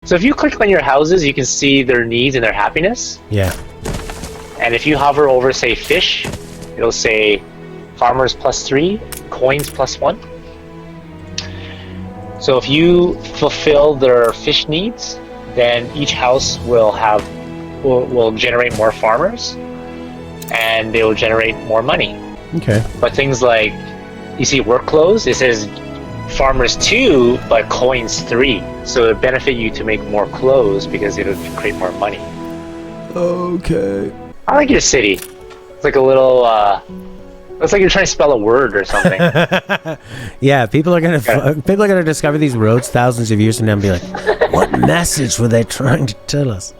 So if you click on your houses, you can see their needs and their happiness. Yeah. And if you hover over, say, fish, it'll say farmers +3, coins +1. So if you fulfill their fish needs, then each house will generate more farmers, and they will generate more money. Okay. But things like, you see work clothes, it says farmers 2, but coins 3. So it benefit you to make more clothes because it'll create more money. Okay. I like your city. It's like a little, looks like you're trying to spell a word or something. Yeah, people are gonna discover these roads thousands of years from now and be like, what message were they trying to tell us?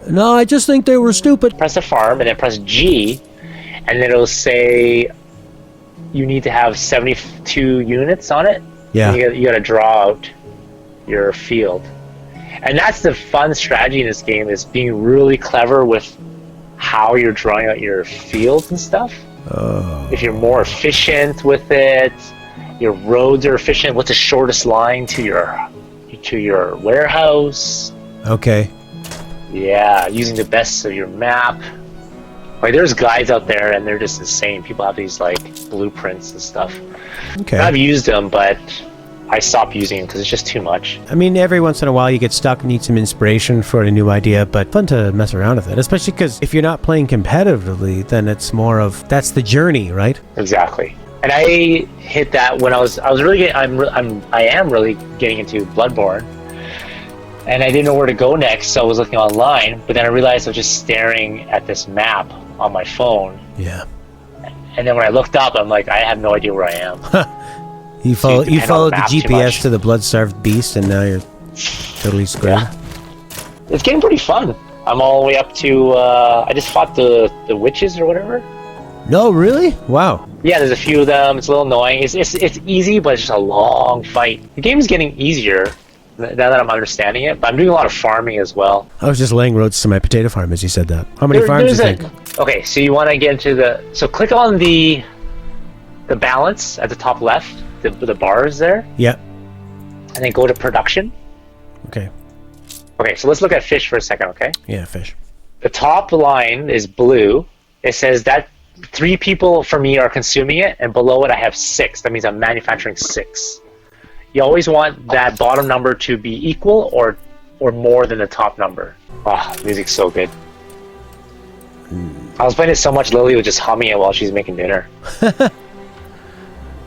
No, I just think they were stupid. Press the farm and then press G, and then it'll say you need to have 72 units on it. Yeah. You gotta draw out your field. And that's the fun strategy in this game, is being really clever with how you're drawing out your fields and stuff. Oh. If you're more efficient with it, your roads are efficient. What's the shortest line to your warehouse? Okay. Yeah, using the best of your map. Like, there's guides out there, and they're just insane. People have these like blueprints and stuff. Okay. I've used them, but I stopped using them because it's just too much. I mean, every once in a while you get stuck and need some inspiration for a new idea, but fun to mess around with it. Especially because if you're not playing competitively, then it's more of, that's the journey, right? Exactly. And I hit that when I am really getting into Bloodborne, and I didn't know where to go next, so I was looking online. But then I realized I was just staring at this map on my phone. Yeah. And then when I looked up, I'm like, I have no idea where I am. You followed the map too GPS much. to the blood-starved beast, and now you're totally screwed. Yeah. It's getting pretty fun. I'm all the way up to, I just fought the witches or whatever. No, really? Wow. Yeah, there's a few of them. It's a little annoying. It's easy, but it's just a long fight. The game is getting easier now that I'm understanding it, but I'm doing a lot of farming as well. I was just laying roads to my potato farm as you said that. How many farms do you think? Okay, so you want to get into so click on the balance at the top left, the bars there. Yeah. And then go to production. Okay. Okay, so let's look at fish for a second, okay? Yeah, fish. The top line is blue. It says that 3 people for me are consuming it, and below it I have 6. That means I'm manufacturing 6. You always want that bottom number to be equal or more than the top number. Ah, oh, music's so good. I was playing it so much, Lily was just humming it while she's making dinner.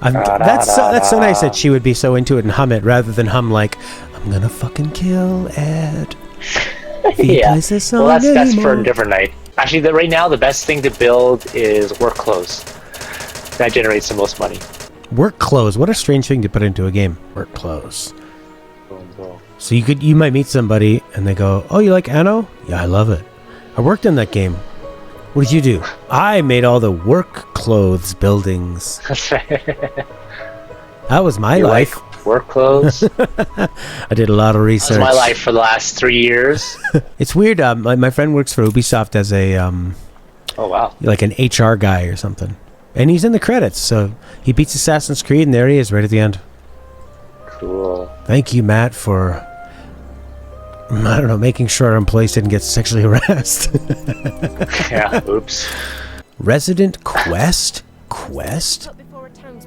That's so nice that she would be so into it and hum it rather than hum like, I'm gonna fucking kill Ed. Yeah. Well, that's for a different night. Actually, right now the best thing to build is work clothes. That generates the most money. Work clothes. What a strange thing to put into a game. Work clothes. Boom, boom. So you might meet somebody and they go, "Oh, you like Anno? Yeah, I love it. I worked in that game. What did you do? I made all the work clothes buildings. That was my life. Like work clothes. I did a lot of research. That was my life for the last 3 years. It's weird. My friend works for Ubisoft as a oh wow, like an HR guy or something, and he's in the credits. So he beats Assassin's Creed, and there he is, right at the end. Cool. Thank you, Matt, for I don't know, making sure our employees didn't get sexually harassed. Yeah. Oops. Resident Quest.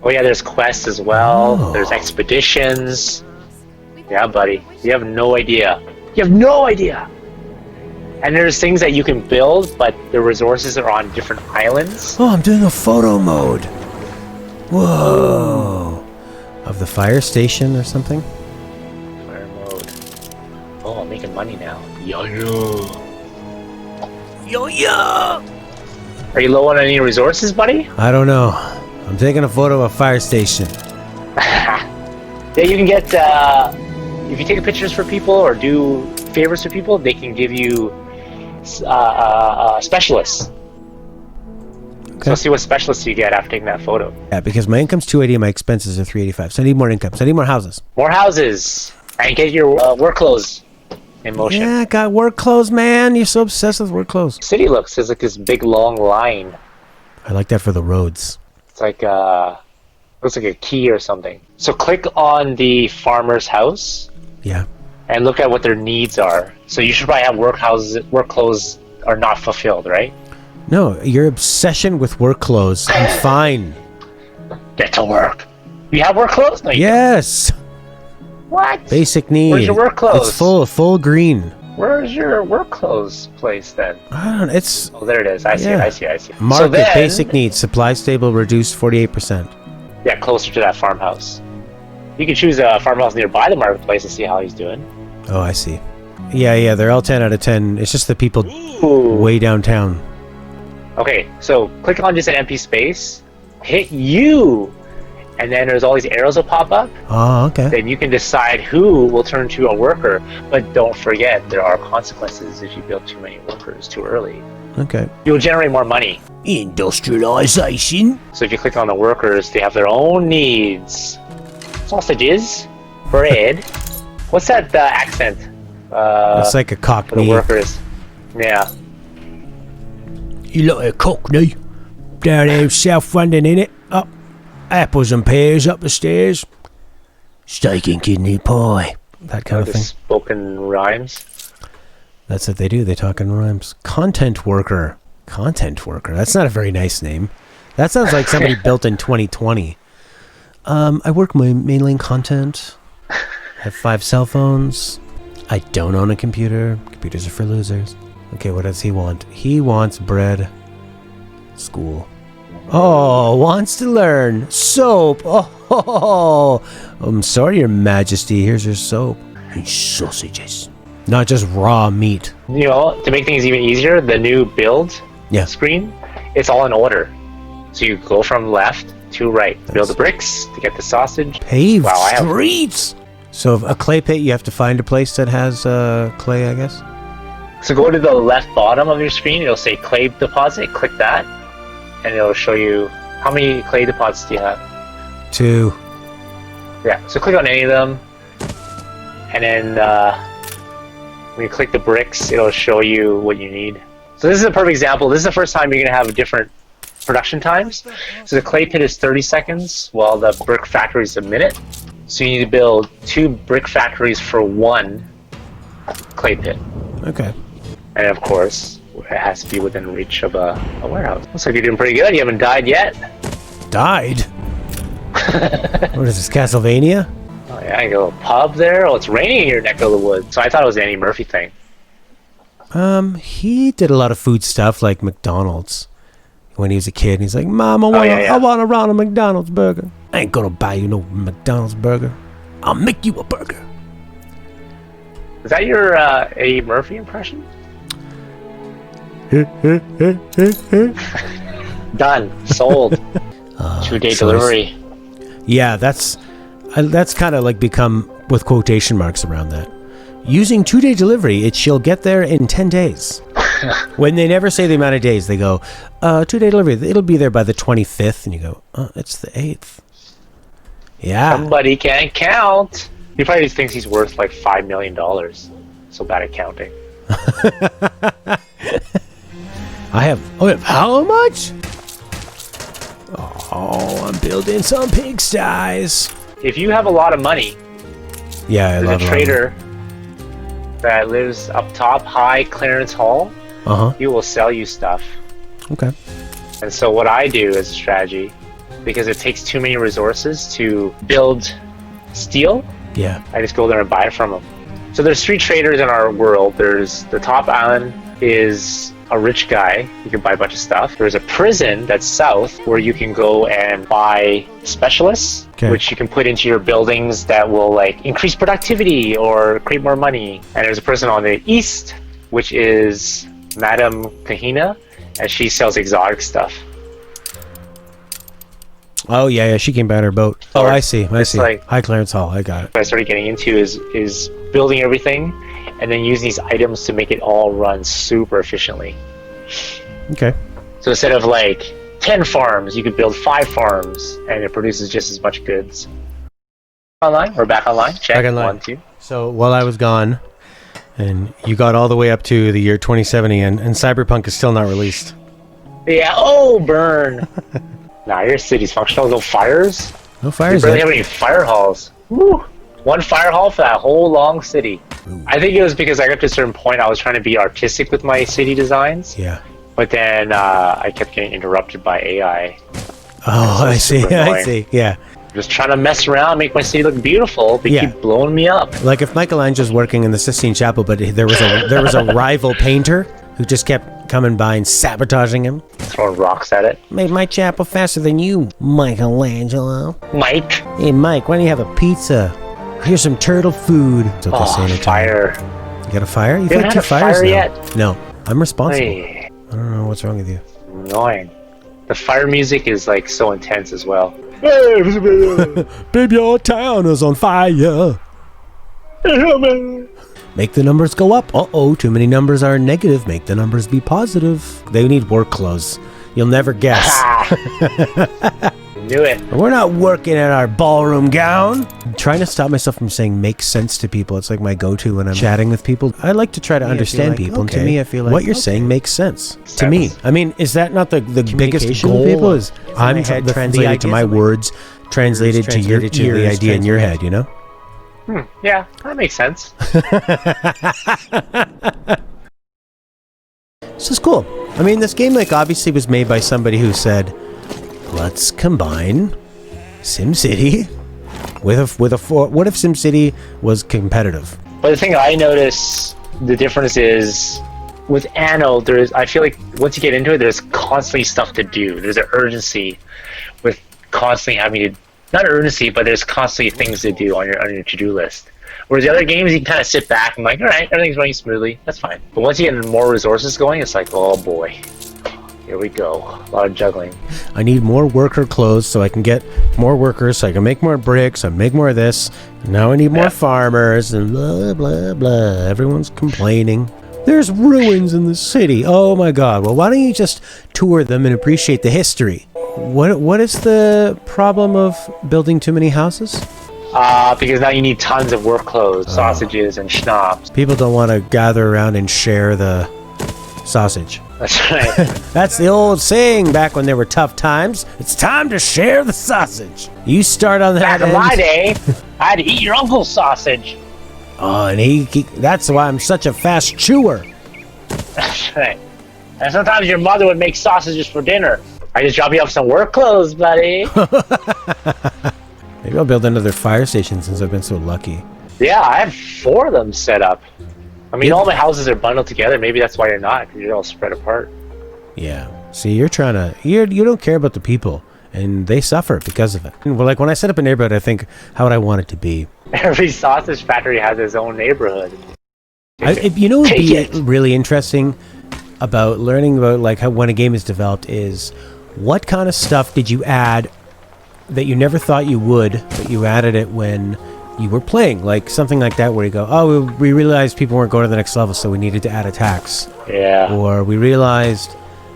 Oh yeah, there's quests as well. Oh. There's expeditions. Yeah, buddy. You have no idea. You have no idea. And there's things that you can build, but the resources are on different islands. Oh, I'm doing a photo mode. Whoa. Of the fire station or something? Fire mode. Oh, I'm making money now. Yo. Are you low on any resources, buddy? I don't know. I'm taking a photo of a fire station. Yeah, you can get, if you take pictures for people or do favors for people, they can give you specialists. Okay. So let's see what specialists you get after taking that photo. Yeah, because my income's 280 and my expenses are 385. So I need more income. So I need more houses. More houses. And get your work clothes in motion. Yeah, got work clothes, man. You're so obsessed with work clothes. City looks like this big long line. I like that for the roads. It's like looks like a key or something. So click on the farmer's house. Yeah. and look at what their needs are. So you should probably have work clothes are not fulfilled, right? No, your obsession with work clothes. I'm fine. Get to work. You have work clothes? No, you Yes. don't. What? Basic need. Where's your work clothes? It's full green. Where's your work clothes place then? I don't know. It's Oh, there it is. I see. market So then, basic needs. Supply stable reduced 48%. yeah, closer to that farmhouse. You can choose a farmhouse nearby the marketplace and see how he's doing. Oh, I see. Yeah, they're all 10 out of 10. It's just the people Ooh. way downtown. Okay, so click on just an empty space, hit U, and then there's all these arrows will pop up. Oh, okay. Then you can decide who will turn to a worker. But don't forget, there are consequences if you build too many workers too early. Okay. You'll generate more money. Industrialization. So if you click on the workers, they have their own needs. Sausages, bread. What's that accent? It's like a For the cockney. workers. Yeah. You like a cockney? Down here in South London, innit? Up. Apples and pears up the stairs. Steak and kidney pie. That kind of The thing. spoken rhymes. That's what they do. They talk in rhymes. Content worker. Content worker. That's not a very nice name. That sounds like somebody built in 2020. I work mainly in content. Have 5 cell phones. I don't own a computer. Computers are for losers. Okay, what does he want? He wants bread. School. Oh, wants to learn. Soap. Oh, I'm sorry, Your Majesty. Here's your soap. And sausages. Not just raw meat. You know, to make things even easier, the new build screen, it's all in order. So you go from left to right. Build the bricks to get the sausage. Paved streets. So a clay pit, you have to find a place that has clay, I guess. So go to the left bottom of your screen. It'll say clay deposit. Click that, and it'll show you how many clay deposits do you have. 2. Yeah. So click on any of them, and then when you click the bricks, it'll show you what you need. So this is a perfect example. This is the first time you're gonna have different production times. So the clay pit is 30 seconds, while the brick factory is a minute. So you need to build 2 brick factories for 1 clay pit. Okay. And of course, it has to be within reach of a warehouse. Looks like you're doing pretty good. You haven't died yet. Died? What is this, Castlevania? Oh yeah, you got a little pub there. Oh, it's raining in your neck of the woods. So I thought it was an Eddie Murphy thing. He did a lot of food stuff like McDonald's. When he was a kid, and he's like, Mom, I want a Ronald McDonald's burger. I ain't gonna buy you no McDonald's burger. I'll make you a burger. Is that your Eddie Murphy impression? Done. Sold. 2-day delivery. Yeah, that's kind of like become with quotation marks around that. Using 2-day delivery, she'll get there in 10 days. When they never say the amount of days, they go, 2-day delivery. It'll be there by the 25th, and you go, it's the 8th. Yeah. Somebody can't count. He probably thinks he's worth like $5 million. So bad at counting. I have how much? Oh, I'm building some pigsties. If you have a lot of money, Yeah, there's a trader that lives up top, high clearance hall. He will sell you stuff. Okay. And so what I do as a strategy, because it takes too many resources to build steel, Yeah. I just go there and buy it from them. So there's 3 traders in our world. There's the top island is a rich guy. You can buy a bunch of stuff. There's a prison that's south where you can go and buy specialists, which you can put into your buildings that will like increase productivity or create more money. And there's a prison on the east, which is Madame Kahina, and she sells exotic stuff. Oh yeah, she came by on her boat. Oh, I see. Like, High clearance hall. I got it. What I started getting into is building everything, and then using these items to make it all run super efficiently. Okay. So instead of like 10 farms, you could build 5 farms, and it produces just as much goods. Online? We're back online. Check. Back online. 1, 2. So while I was gone, and you got all the way up to the year 2070, and Cyberpunk is still not released. Yeah. Oh, burn. Nah, your city's functional. No fires. No fires You barely yet. have any fire halls. Woo. One fire hall for that whole long city. Ooh. I think it was because I got to a certain point I was trying to be artistic with my city designs. Yeah. But then I kept getting interrupted by AI. Oh, I see. I see. Yeah. Just trying to mess around, make my city look beautiful. They keep blowing me up. Like if Michelangelo's working in the Sistine Chapel, but there was a rival painter who just kept coming by and sabotaging him. Throwing rocks at it. Made my chapel faster than you, Michelangelo. Mike. Hey, Mike, why don't you have a pizza? Here's some turtle food. That's what they say in fire. You got a fire? You've You had haven't 2 had a fires fire now. yet? No, I'm responsible. Hey. I don't know what's wrong with you. Annoying. The fire music is like so intense as well. Baby, our town is on fire. Make the numbers go up. Uh-oh, too many numbers are negative. Make the numbers be positive. They need work clothes. You'll never guess. Knew it. We're not working in our ballroom gown. I'm trying to stop myself from saying makes sense to people. It's like my go-to when I'm chatting with people. I like to try to understand people. And to me, I feel like what you're saying makes sense. To me. I mean, is that not the biggest goal? People is I'm translated to my words, translated to the idea in your head, you know? Yeah, that makes sense. This is cool. I mean, this game, like, obviously was made by somebody who said, let's combine SimCity with what if SimCity was competitive? But the thing I notice, the difference is with Anno, I feel like once you get into it, there's constantly stuff to do. There's an urgency with constantly having to, not urgency, but there's constantly things to do on your to-do list. Whereas the other games, you can kind of sit back and like, all right, everything's running smoothly. That's fine. But once you get more resources going, it's like, oh boy. Here we go. A lot of juggling. I need more worker clothes so I can get more workers, so I can make more bricks, I make more of this. Now I need more farmers, and blah, blah, blah. Everyone's complaining. There's ruins in the city. Oh my god. Well, why don't you just tour them and appreciate the history? What is the problem of building too many houses? Because now you need tons of work clothes, sausages, and schnapps. People don't want to gather around and share the sausage. That's right. That's the old saying back when there were tough times. It's time to share the sausage. You start on that Back in my day, I had to eat your uncle's sausage. Oh, and that's why I'm such a fast chewer. That's right. And sometimes your mother would make sausages for dinner. I just drop you off some work clothes, buddy. Maybe I'll build another fire station since I've been so lucky. Yeah, I have 4 of them set up. I mean, all my houses are bundled together. Maybe that's why you're not, because you're all spread apart. Yeah. See, you're trying to... You don't care about the people, and they suffer because of it. Well, like, when I set up a neighborhood, I think, how would I want it to be? Every sausage factory has its own neighborhood. You know what would be really interesting about learning about, like, how when a game is developed is what kind of stuff did you add that you never thought you would, but you added it when you were playing, like something like that where you go, oh, we realized people weren't going to the next level, so we needed to add attacks. Yeah. Or we realized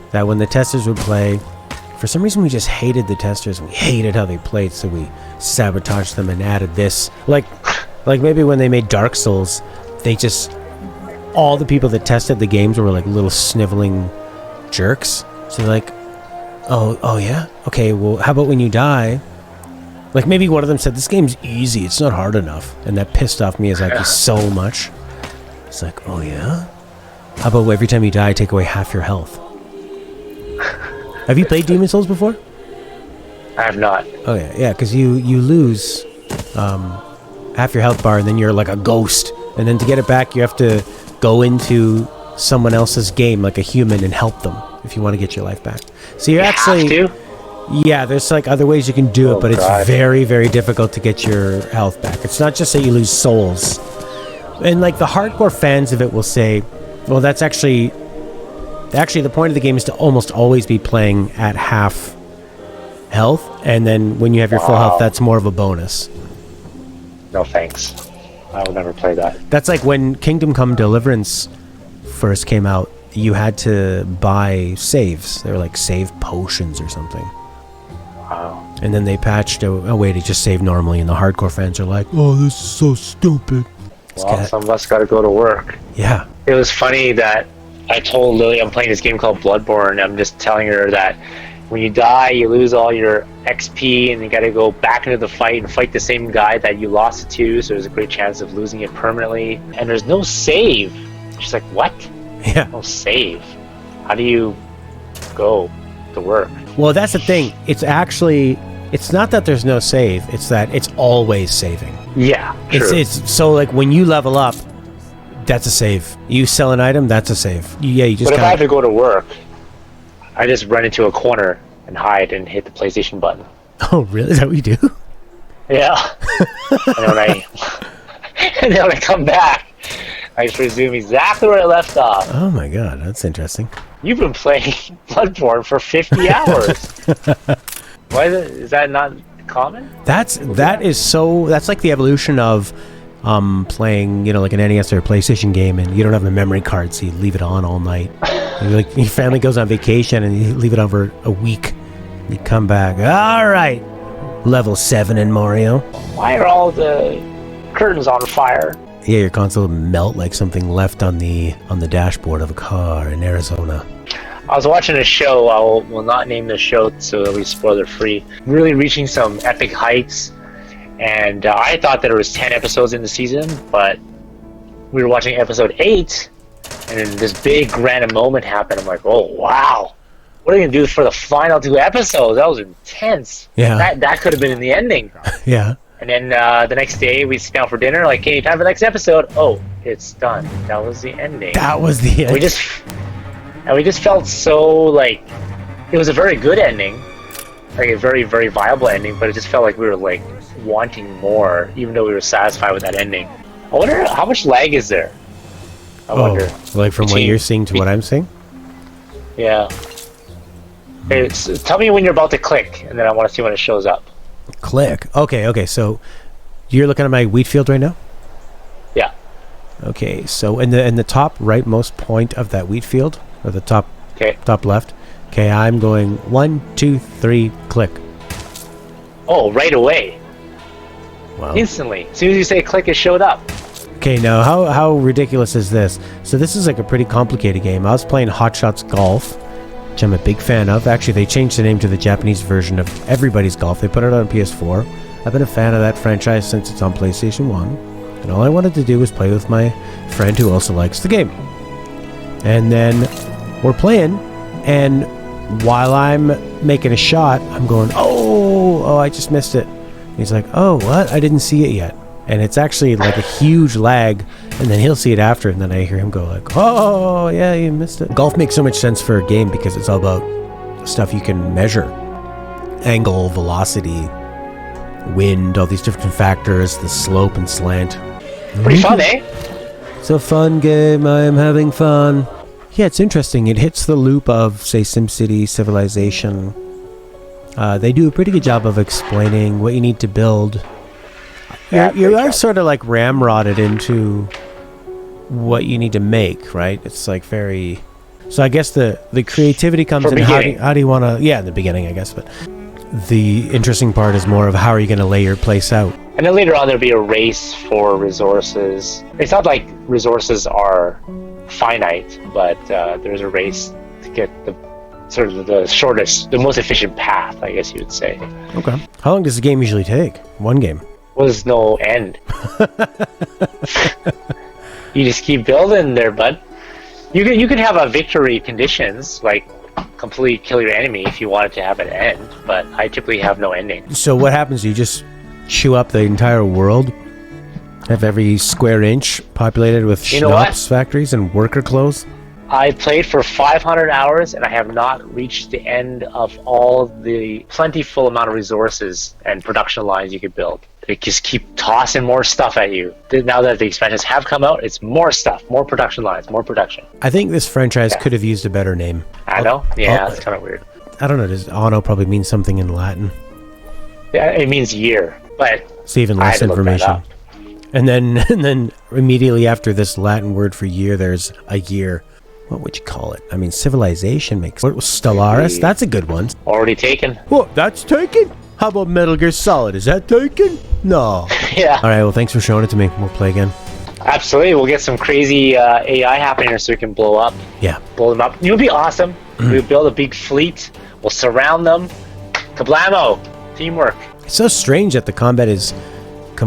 that when the testers would play, for some reason we just hated the testers and we hated how they played, so we sabotaged them and added this. Like maybe when they made Dark Souls, they just, all the people that tested the games were like little sniveling jerks. So like, oh yeah? Okay, well, how about when you die? Like, maybe one of them said, this game's easy, it's not hard enough. And that pissed off me as like so much. It's like, oh yeah? How about every time you die, take away half your health? Have you played Demon Souls before? I have not. Oh yeah, because you lose half your health bar and then you're like a ghost. And then to get it back, you have to go into someone else's game, like a human, and help them if you want to get your life back. So you're actually... have to? Yeah, there's like other ways you can do it, but it's very, very difficult to get your health back. It's not just that you lose souls. And like the hardcore fans of it will say, well, that's actually the point of the game is to almost always be playing at half health, and then when you have your full health, that's more of a bonus. No thanks. I will never play that. That's like when Kingdom Come Deliverance first came out, you had to buy saves. They were like save potions or something. Wow. And then they patched a way to just save normally, and the hardcore fans are like, oh, this is so stupid. Well, some of us got to go to work. Yeah. It was funny that I told Lily I'm playing this game called Bloodborne, and I'm just telling her that when you die, you lose all your XP, and you gotta go back into the fight and fight the same guy that you lost it to, so there's a great chance of losing it permanently. And there's no save. She's like, what? Yeah. No save. How do you go to work? Well, that's the thing. It's not that there's no save, it's that it's always saving. Yeah, true. It's so like when you level up, that's a save. You sell an item, that's a save. You just But if I have to go to work, I just run into a corner and hide and hit the PlayStation button. Oh, really? Is that what you do? Yeah. And then when I come back, I just resume exactly where I left off. Oh my god, that's interesting. You've been playing Bloodborne for 50 hours. Why is that not common? That's like the evolution of playing, like an NES or a PlayStation game, and you don't have a memory card, so you leave it on all night. Like your family goes on vacation and you leave it on for a week. You come back, all right, level 7 in Mario. Why are all the curtains on fire? Yeah, your console will melt like something left on the dashboard of a car in Arizona. I was watching a show, I will not name the show so it'll be spoiler free, really reaching some epic heights, and I thought that there was 10 episodes in the season, but we were watching episode 8, and then this big random moment happened. I'm like, oh wow, what are you going to do for the final 2 episodes? That was intense. Yeah. That could have been in the ending. Yeah. And then the next day we sit down for dinner, like, hey, time for the next episode. Oh, it's done. That was the ending. That was the end. We just felt so, like, it was a very good ending, like a very, very viable ending, but it just felt like we were, like, wanting more, even though we were satisfied with that ending. I wonder how much lag is there? I wonder. Like from what you're seeing to what I'm seeing? Yeah. Hey, so tell me when you're about to click, and then I want to see when it shows up. Click. Okay, so you're looking at my wheat field right now? Yeah. Okay, so in the top rightmost point of that wheat field, or the top left, okay, I'm going 1, 2, 3, click. Oh, right away. Wow. Instantly. As soon as you say click, it showed up. Okay, now how ridiculous is this? So this is like a pretty complicated game. I was playing Hot Shots Golf, which I'm a big fan of. Actually, they changed the name to the Japanese version of Everybody's Golf. They put it on PS4. I've been a fan of that franchise since it's on PlayStation 1. And all I wanted to do was play with my friend who also likes the game. And then we're playing, and while I'm making a shot, I'm going, oh, I just missed it. And he's like, oh, what? I didn't see it yet. And it's actually like a huge lag, and then he'll see it after, and then I hear him go like, oh, yeah, you missed it. Golf makes so much sense for a game because it's all about stuff you can measure. Angle, velocity, wind, all these different factors, the slope and slant. Pretty fun, eh? It's a fun game. I am having fun. Yeah, it's interesting. It hits the loop of, say, SimCity, Civilization. They do a pretty good job of explaining what you need to build. You are sort of like ramrodded into what you need to make, right? It's like very... So I guess the creativity comes in how do you want to... Yeah, in the beginning, I guess. But the interesting part is more of how are you going to lay your place out. And then later on there'll be a race for resources. It's not like resources are finite, but there's a race to get the sort of the shortest, the most efficient path, I guess you would say. Okay. How long does the game usually take? One game? Well, there's no end. You just keep building there, bud. You could have a victory conditions, like completely kill your enemy if you wanted to have an end, but I typically have no ending. So what happens? You just chew up the entire world? Have every square inch populated with schnapps factories and worker clothes? I played for 500 hours and I have not reached the end of all the plentiful amount of resources and production lines you could build. They just keep tossing more stuff at you. Now that the expansions have come out, it's more stuff, more production lines, more production. I think this franchise could have used a better name. Anno? Yeah, that's kind of weird. I don't know. Does Anno probably mean something in Latin? Yeah, it means year, but it's even less information. And then immediately after this Latin word for year, there's a year. What would you call it? I mean, civilization makes... What was Stellaris? That's a good one. Already taken. What? That's taken? How about Metal Gear Solid? Is that taken? No. Yeah. All right, well, thanks for showing it to me. We'll play again. Absolutely, we'll get some crazy AI happening so we can blow them up. It would be awesome. We'll build a big fleet. We'll surround them. Kablamo! Teamwork. It's so strange that the combat is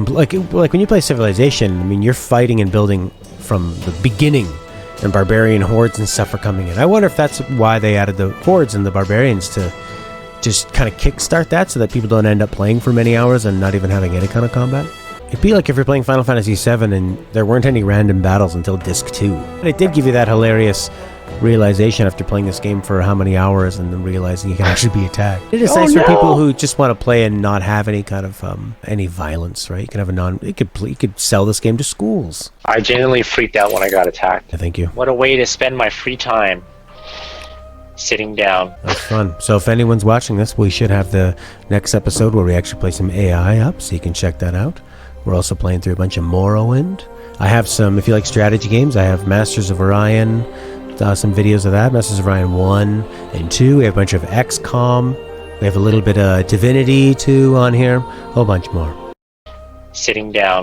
like when you play Civilization. I mean, you're fighting and building from the beginning, and barbarian hordes and stuff are coming in. I wonder if that's why they added the hordes and the barbarians to just kind of kickstart that, so that people don't end up playing for many hours and not even having any kind of combat. It'd be like if you're playing Final Fantasy VII and there weren't any random battles until Disc 2. And it did give you that hilarious realization after playing this game for how many hours and then realizing you can actually be attacked. It is nice for people who just want to play and not have any kind of any violence, right? You can have you could sell this game to schools. I genuinely freaked out when I got attacked. Thank you. What a way to spend my free time. Sitting down. That's fun. So if anyone's watching this, we should have the next episode where we actually play some AI up, so you can check that out. We're also playing through a bunch of Morrowind. I have some, if you like strategy games, I have Masters of Orion, some videos of that, Masters of Orion 1 and 2. We have a bunch of XCOM. We have a little bit of Divinity 2 on here. A whole bunch more. Sitting down.